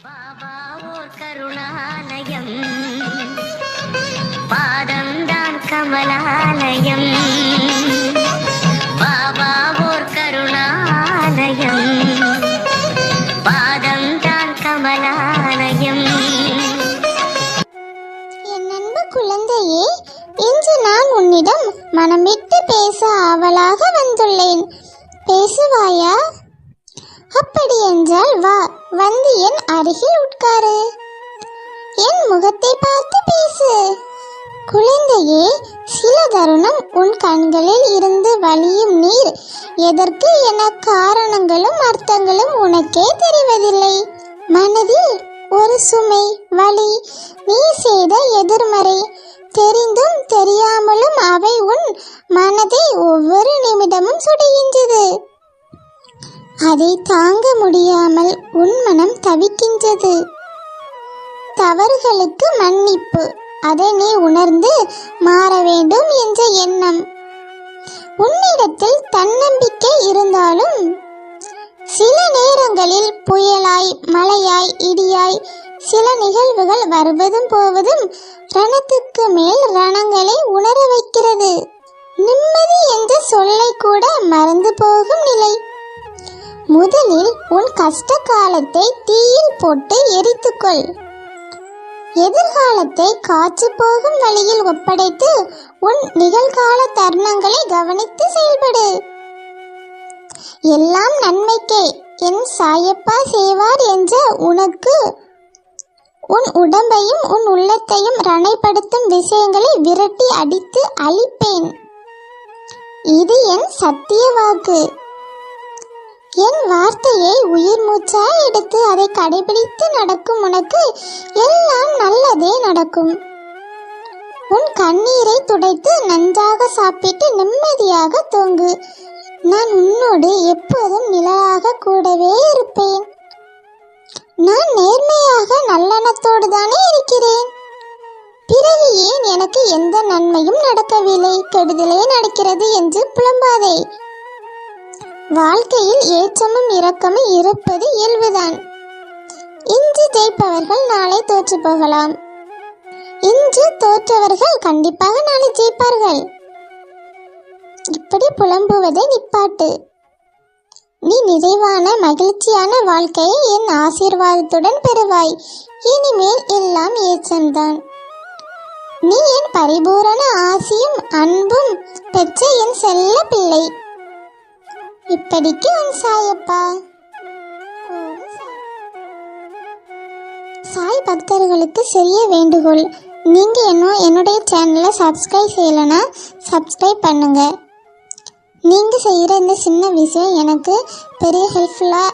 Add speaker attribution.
Speaker 1: பாபா ஓர் கருணாலயம், பாதம்தான் கமலாலயம். பாபா ஓர் கருணாலயம், பாதம்தான் கமலாலயம்.
Speaker 2: என் அன்பு குழந்தையே, இன்று நான் உன்னிடம் மனம் விட்டு பேச ஆவலாக வந்துள்ளேன். பேசுவாயா? அப்படி என்றால் வா, வந்து என் அருகில் உட்காரு. என் முகத்தை பார்த்து பேசு. குழந்தையே, சில தருணம் உன் கண்களில் இருந்து வழியும் நீர் எதற்கு என காரணங்களும் அர்த்தங்களும் உனக்கே தெரிவதில்லை. மனதில் ஒரு சுமை, வலி, நீ செய்த எதிர்மறை, தெரிந்தும் தெரியாமலும் அவை உன் மனதை ஒவ்வொரு நிமிடமும் சுடுகின்றது. அதை தாங்க முடியாமல் உன் மனம் தவிக்கின்றது. தவறுகளுக்கு மன்னிப்பு, அதை நீ உணர்ந்து மாற வேண்டும் என்ற எண்ணம். உன்னிடத்தில் தன்னம்பிக்கை இருந்தாலும் சில நேரங்களில் புயலாய், மழையாய், இடியாய் சில நிகழ்வுகள் வருவதும் போவதும் ரணத்துக்கு மேல் ரணங்களை உணர வைக்கிறது. நிம்மதி என்ற சொல்லை கூட மறந்து போகும் நிலை. முதலில் உன் கஷ்ட காலத்தை தீயில் போட்டு எரித்துக்கொள். எதிர்காலத்தை காற்று போகும் வழியில் ஒப்படைத்து உன் நிகழ்கால தருணங்களை கவனித்து செயல்படு. எல்லாம் நன்மைக்கே, என் சாயப்பா செய்வார் என்ற உனக்கு உன் உடம்பையும் உன் உள்ளத்தையும் ரணப்படுத்தும் விஷயங்களை விரட்டி அடித்து அழிப்பேன். இது என் சத்திய வாக்கு. என் வார்த்தையை உயிர் மூச்சாய் எடுத்து அதை கடைபிடித்து நடக்கும் உனக்கு எல்லாம் நல்லதே நடக்கும். உன் கண்ணீரை துடைத்து நன்றாக சாப்பிட்டு நிம்மதியாக தூங்கு. நான் உன்னோடு எப்போதும் நிழலாக கூடவே இருப்பேன். நான் நேர்மையாக நல்லெண்ணத்தோடு தானே இருக்கிறேன். பிறகு ஏன் எனக்கு எந்த நன்மையும் நடக்கவில்லை, கெடுதலே நடக்கிறது என்று புலம்பாதே. வாழ்க்கையில் ஏற்றமும் இரக்கமும் இருப்பது இயல்புதான். இன்று ஜெயிப்பவர்கள் நாளை தோற்று போகலாம். இன்று தோற்றவர்கள் கண்டிப்பாக நாளை ஜெயிப்பார்கள். இப்படி புலம்புவதை நிப்பாட்டு. நீ நிறைவான மகிழ்ச்சியான வாழ்க்கையை என் ஆசீர்வாதத்துடன் பெறுவாய். இனிமேல் எல்லாம் ஏற்றம்தான். நீ என் பரிபூரண ஆசியும் அன்பும் பெற்ற என் செல்ல பிள்ளை. இப்படிக்கு உன் சாயப்பா. சாய் பக்தர்களுக்கு சிறிய வேண்டுகோள், நீங்க என்னுடைய சேனலை சப்ஸ்கிரைப் செய்யலைன்னா சப்ஸ்கிரைப் பண்ணுங்க. நீங்க செய்யற இந்த சின்ன விஷயம் எனக்கு பெரிய ஹெல்ப்ஃபுல்லா